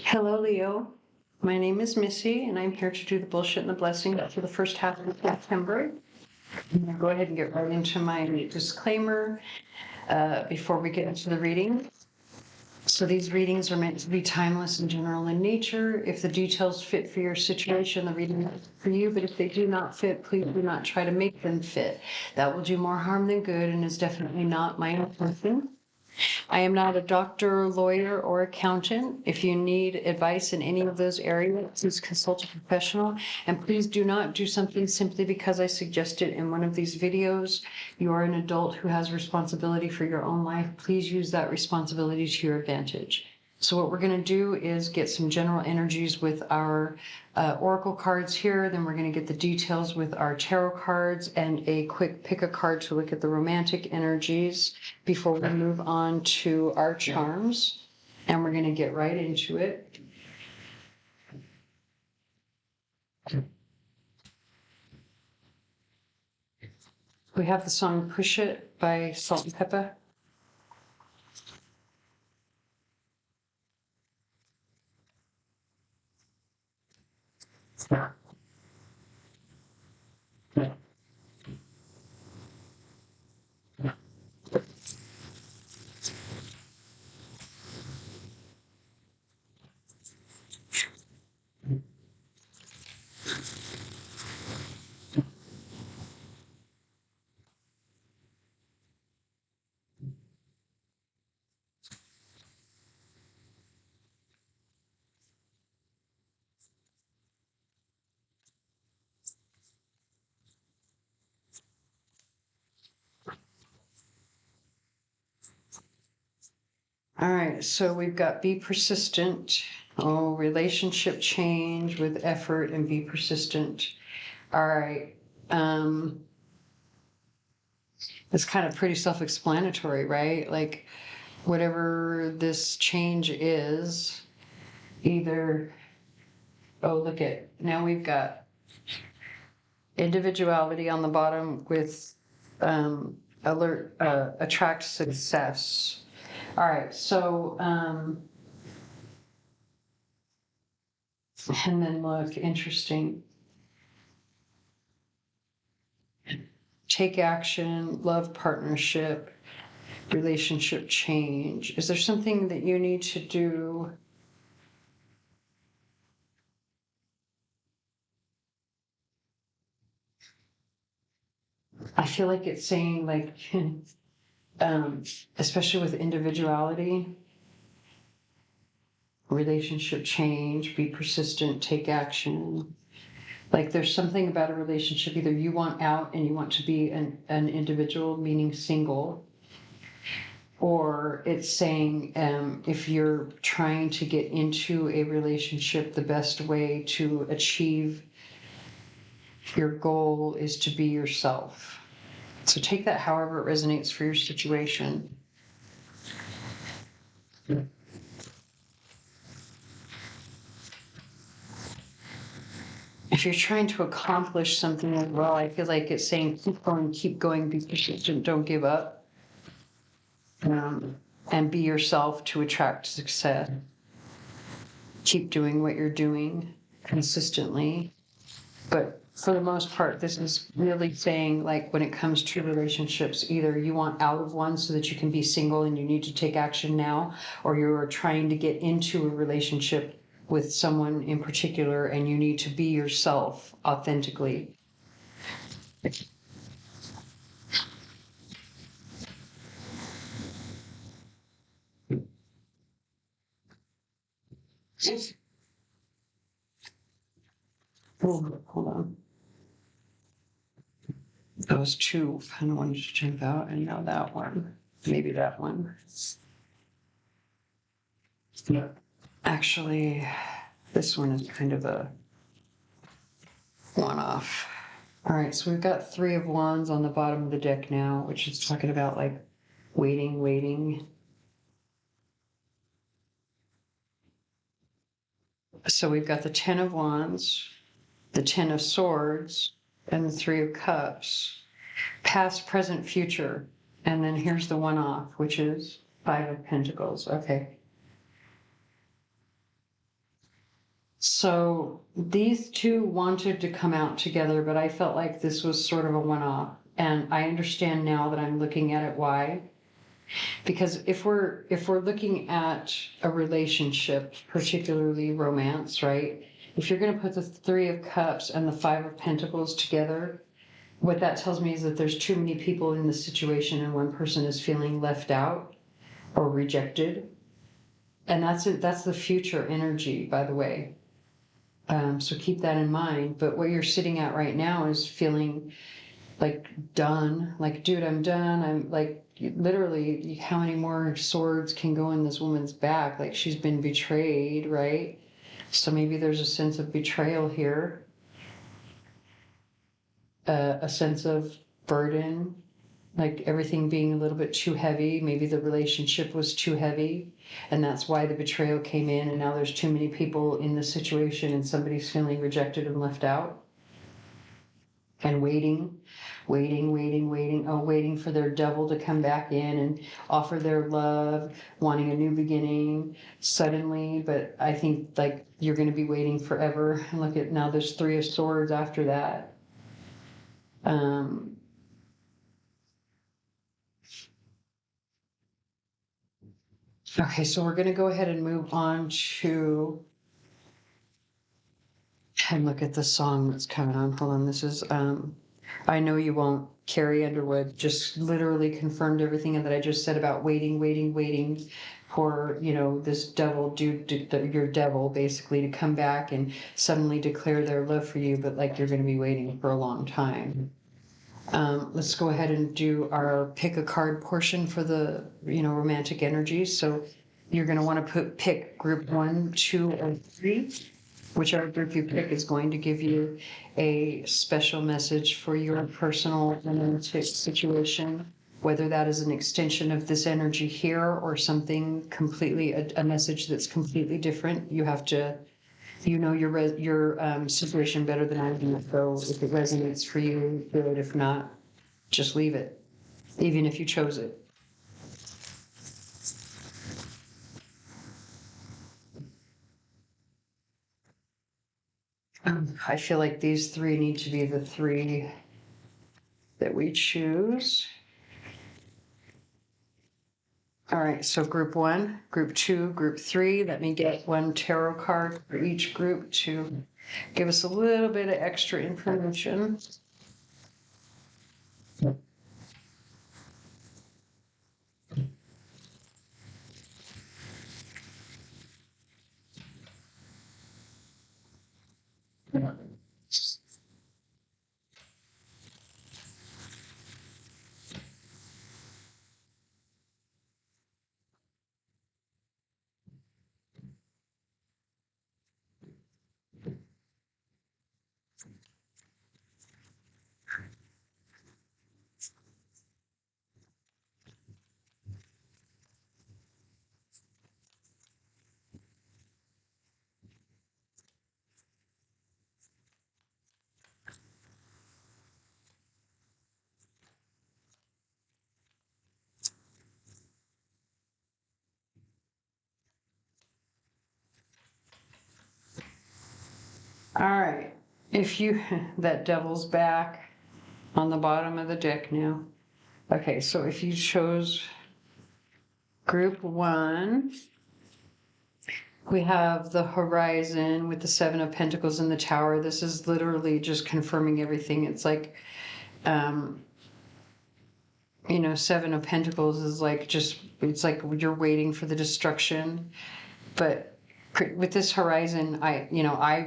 Hello, Leo. My name is Missy, and I'm here to do the bullshit and the blessing for the first half of September. I'm going to go ahead and get right into my disclaimer before we get into the reading. So these readings are meant to be timeless and general in nature. If the details fit for your situation, the reading is for you, but if they do not fit, please do not try to make them fit. That will do more harm than good and is definitely not my intention. I am not a doctor, lawyer, or accountant. If you need advice in any of those areas, please consult a professional. And please do not do something simply because I suggest it in one of these videos. You are an adult who has responsibility for your own life. Please use that responsibility to your advantage. So what we're going to do is get some general energies with our oracle cards here. Then we're going to get the details with our tarot cards and a quick pick a card to look at the romantic energies before we move on to our charms. And we're going to get right into it. We have the song Push It by Salt and Pepper. All right, so we've got be persistent. Oh, relationship change with effort and be persistent. All right. It's kind of pretty self-explanatory, right? Like whatever this change is, either, oh, look at, now we've got individuality on the bottom with attract success. All right, so, and then look, interesting. Take action, love partnership, relationship change. Is there something that you need to do? I feel like it's saying like, especially with individuality, relationship change, be persistent, take action. Like there's something about a relationship, either you want out and you want to be an individual, meaning single, or it's saying if you're trying to get into a relationship, the best way to achieve your goal is to be yourself. So take that however it resonates for your situation. If you're trying to accomplish something as well, I feel like it's saying keep going, be persistent, don't give up. And be yourself to attract success. Keep doing what you're doing consistently. But for the most part, this is really saying, like, when it comes to relationships, either you want out of one so that you can be single and you need to take action now, or you're trying to get into a relationship with someone in particular and you need to be yourself authentically. Oh, hold on. Those two kind of wanted to jump out, and now that one, maybe that one. Actually, this one is kind of a one-off. All right, so we've got 3 of Wands on the bottom of the deck now, which is talking about like waiting. So we've got the 10 of Wands, the 10 of Swords, and the 3 of Cups. Past, present, future. And then here's the one off, which is 5 of Pentacles. Okay. So these two wanted to come out together, but I felt like this was sort of a one-off. And I understand now that I'm looking at it why. Because if we're looking at a relationship, particularly romance, right? If you're going to put the Three of Cups and the Five of Pentacles together, what that tells me is that there's too many people in the situation and one person is feeling left out or rejected. And that's it. That's the future energy, by the way. So keep that in mind. But what you're sitting at right now is feeling like done. Like, dude, I'm done. I'm like, literally, how many more swords can go in this woman's back? Like, she's been betrayed, right? So maybe there's a sense of betrayal here, a sense of burden, like everything being a little bit too heavy. Maybe the relationship was too heavy, and that's why the betrayal came in. And now there's too many people in the situation, and somebody's feeling rejected and left out, and waiting for their devil to come back in and offer their love, wanting a new beginning suddenly. But I think like you're going to be waiting forever. Look at now, there's Three of Swords after that. Okay, so we're going to go ahead and move on to and look at the song that's coming on. Hold on, this is I Know You Won't. Carrie Underwood just literally confirmed everything that I just said about waiting for, you know, this devil, your devil basically to come back and suddenly declare their love for you, but like you're going to be waiting for a long time. Let's go ahead and do our pick a card portion for the, you know, romantic energies. So you're going to want to pick group 1, 2, or 3. Whichever group you pick is going to give you a special message for your personal romantic situation, whether that is an extension of this energy here or something completely, a message that's completely different. You have to, you know, your situation better than I do. So if it resonates for you, good. If not, just leave it, even if you chose it. I feel like these 3 need to be the 3 that we choose. All right, so group 1, group 2, group 3. Let me get 1 tarot card for each group to give us a little bit of extra information. All right, if you, that devil's back on the bottom of the deck now. Okay, so if you chose group 1, we have the Horizon with the 7 of Pentacles in the Tower. This is literally just confirming everything. It's like, you know, 7 of Pentacles is like just, it's like you're waiting for the destruction. But with this Horizon, I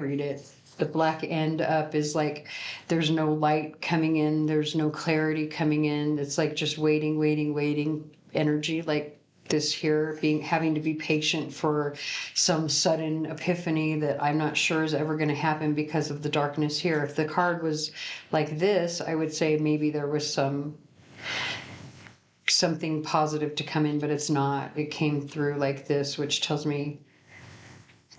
read it. The black end up is like there's no light coming in, there's no clarity coming in. It's like just waiting energy, like this here, having to be patient for some sudden epiphany that I'm not sure is ever going to happen because of the darkness here. If the card was like this, I would say maybe there was something positive to come in, but it's not. It came through like this, which tells me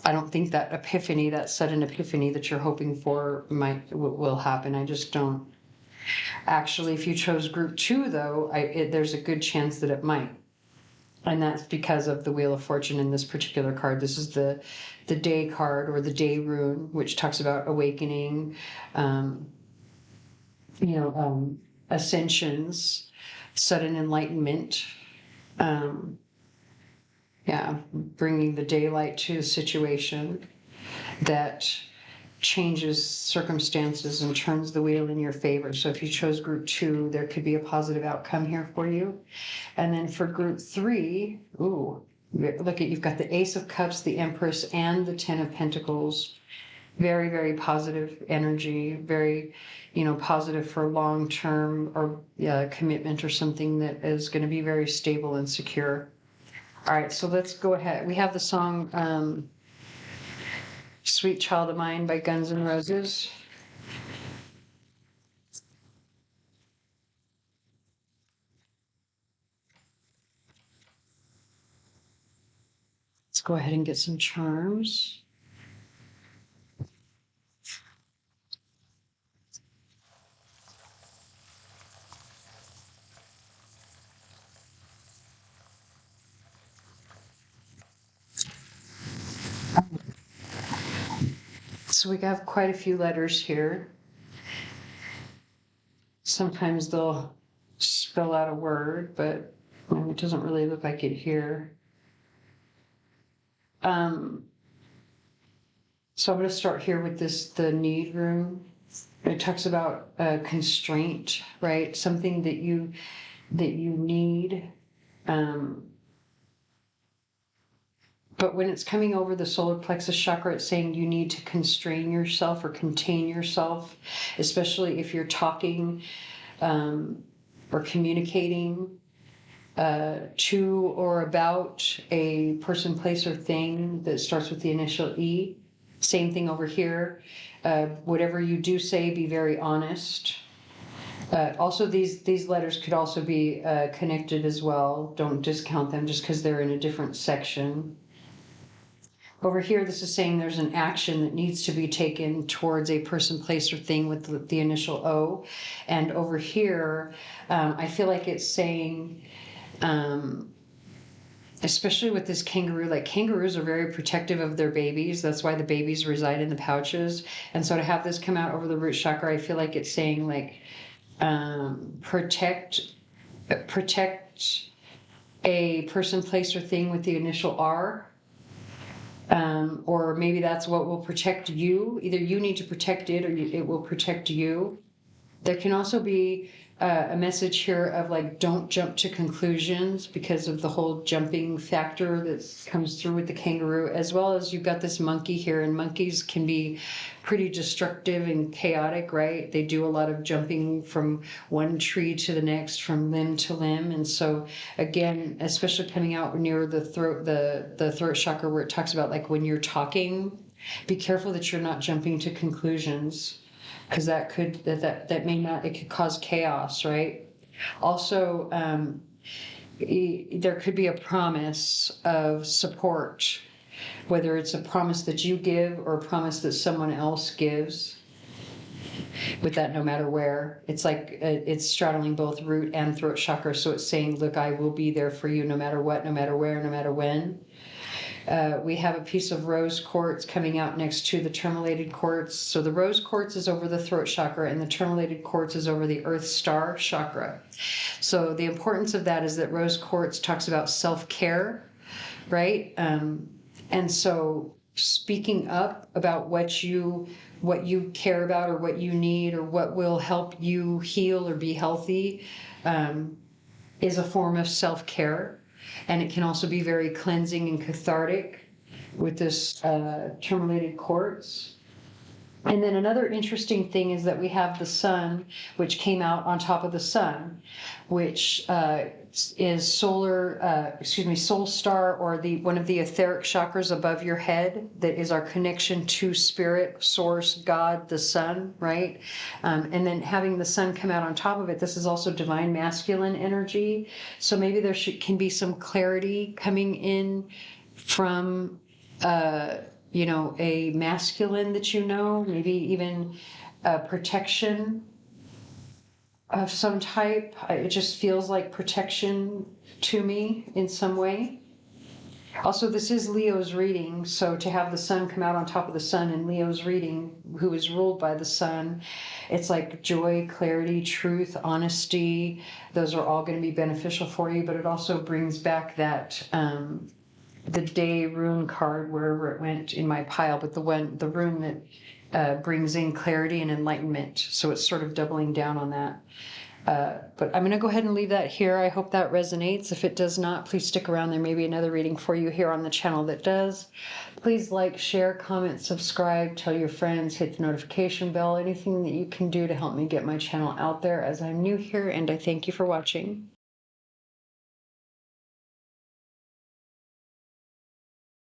I don't think that epiphany, that sudden epiphany that you're hoping for will happen. I just don't. Actually, if you chose group 2, though, there's a good chance that it might. And that's because of the Wheel of Fortune in this particular card. This is the day card, or the day rune, which talks about awakening, um, ascensions, sudden enlightenment. Yeah, bringing the daylight to a situation that changes circumstances and turns the wheel in your favor. So if you chose group 2, there could be a positive outcome here for you. And then for group 3, look at, you've got the Ace of Cups, the Empress, and the 10 of Pentacles. Very, very positive energy, very, positive for long-term or commitment or something that is going to be very stable and secure. All right, so let's go ahead. We have the song Sweet Child of Mine by Guns N' Roses. Let's go ahead and get some charms. So we have quite a few letters here. Sometimes they'll spell out a word, but it doesn't really look like it here. So I'm going to start here with the need room. It talks about constraint, right? Something that you need. But when it's coming over the solar plexus chakra, it's saying you need to constrain yourself or contain yourself, especially if you're talking or communicating to or about a person, place, or thing that starts with the initial E. Same thing over here. Whatever you do say, be very honest. Also, these letters could also be connected as well. Don't discount them just because they're in a different section. Over here, this is saying there's an action that needs to be taken towards a person, place, or thing with the initial O. And over here, I feel like it's saying, especially with this kangaroo, like kangaroos are very protective of their babies. That's why the babies reside in the pouches. And so to have this come out over the root chakra, I feel like it's saying like, protect a person, place, or thing with the initial R. Or maybe that's what will protect you. Either you need to protect it or it will protect you. There can also be a message here of like, don't jump to conclusions because of the whole jumping factor that comes through with the kangaroo, as well as you've got this monkey here, and monkeys can be pretty destructive and chaotic, right? They do a lot of jumping from one tree to the next, from limb to limb. And so again, especially coming out near the throat, the throat chakra, where it talks about like when you're talking, be careful that you're not jumping to conclusions, because that may not, it could cause chaos, right? Also, there could be a promise of support, whether it's a promise that you give or a promise that someone else gives. With that, no matter where, it's like it's straddling both root and throat chakra. So it's saying, look, I will be there for you no matter what, no matter where, no matter when. We have a piece of rose quartz coming out next to the tourmalated quartz. So the rose quartz is over the throat chakra and the tourmalated quartz is over the earth star chakra. So the importance of that is that rose quartz talks about self-care, right? And so speaking up about what you care about or what you need or what will help you heal or be healthy is a form of self-care. And it can also be very cleansing and cathartic with this tourmalated quartz. And then another interesting thing is that we have the sun, which came out on top of the sun, which is soul star, or one of the etheric chakras above your head, that is our connection to spirit, source, God, the sun, right? And then having the sun come out on top of it, this is also divine masculine energy. So maybe there can be some clarity coming in from a masculine that maybe even protection of some type. It just feels like protection to me in some way. Also, this is Leo's reading, so to have the sun come out on top of the sun in Leo's reading, who is ruled by the sun, it's like joy, clarity, truth, honesty. Those are all going to be beneficial for you, but it also brings back that the day rune card wherever it went in my pile, but the rune that brings in clarity and enlightenment. So it's sort of doubling down on that. But I'm going to go ahead and leave that here. I hope that resonates. If it does not, please stick around. There may be another reading for you here on the channel that does. Please like, share, comment, subscribe, tell your friends, hit the notification bell, anything that you can do to help me get my channel out there, as I'm new here, and I thank you for watching.